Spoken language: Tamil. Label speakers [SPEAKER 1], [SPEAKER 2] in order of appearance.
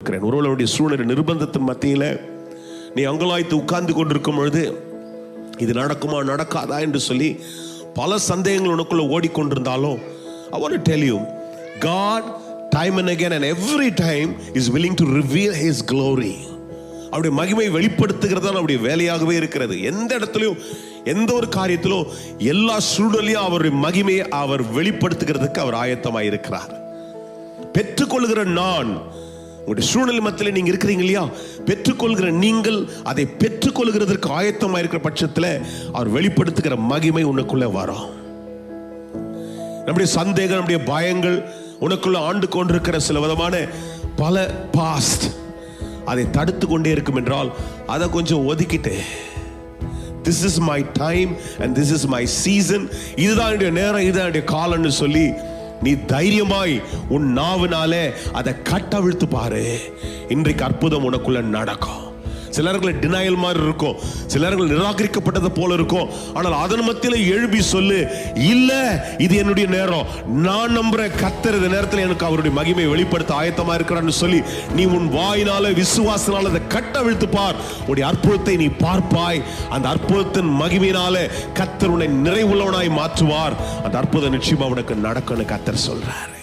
[SPEAKER 1] கொண்டிருக்கிறேன். ஒருவருடைய சூழ்நிலை நிர்பந்தத்தின் மத்தியில் நீ அங்கலாய்த்து உட்கார்ந்து கொண்டிருக்கும் பொழுது இது நடக்குமா நடக்காதா என்று சொல்லி பல சந்தேகங்கள் உனக்குள்ள ஓடிக்கொண்டிருந்தாலும், I want to tell you, God time and again and every time is willing to reveal His glory. அவருடைய மகிமை வெளிப்படுத்துகிறது அவருடைய வேலையாகவே இருக்கிறது. எந்த இடத்துலையும் எந்த ஒரு காரியத்திலும் எல்லா சூழலையும் அவருடைய மகிமையை அவர் வெளிப்படுத்துகிறதுக்கு அவர் ஆயத்தமாக இருக்கிறார். பெற்றுக்கொள்கிற நான், உங்களுடைய சூழ்நிலை மத்தியில் நீங்க இருக்கிறீங்க இல்லையா, பெற்றுக்கொள்கிற நீங்கள் அதை பெற்றுக்கொள்கிறதற்கு ஆயத்தமாக இருக்கிற பட்சத்தில் அவர் வெளிப்படுத்துகிற மகிமை உனக்குள்ள வரும். நம்முடைய சந்தேகம், நம்முடைய பயங்கள் உனக்குள்ள ஆண்டு கொண்டிருக்கிற சில விதமான பல பாஸ்ட் அதை தடுத்து கொண்டே இருக்கும் என்றால் அதை கொஞ்சம் ஒதுக்கிட்டு, this is my time and this is my season, இதுதான் என்னுடைய நேரம், இதுதான் என்னுடைய காலம்னு சொல்லி நீ தைரியமாய் உன் நாவினாலே அதை கட்டவிழ்த்து பாரு. இன்றைக்கு அற்புதம் உனக்குள்ள நடக்கும். சிலர்கள் டினையல் மாதிரி இருக்கும், சிலர்கள் நிராகரிக்கப்பட்டது போல இருக்கும். ஆனால் அதன் மத்தியில் எழுப்பி சொல்லு, இல்ல இது என்னுடைய நேரம், நான் நம்புறேன் கர்த்தர் இந்த நேரத்தில் எனக்கு அவருடைய மகிமையை வெளிப்படுத்த ஆயத்தமா இருக்கிறான்னு சொல்லி நீ உன் வாயினால விசுவாசனால அதை கட்டவிழ்த்து பார். உன்னுடைய அற்புதத்தை நீ பார்ப்பாய். அந்த அற்புதத்தின் மகிமையினால கர்த்தர் உன்னை நிறைவுள்ளவனாய் மாற்றுவார். அந்த அற்புதம் நிச்சயமா உனக்கு நடக்கும்னு கர்த்தர் சொல்றார்.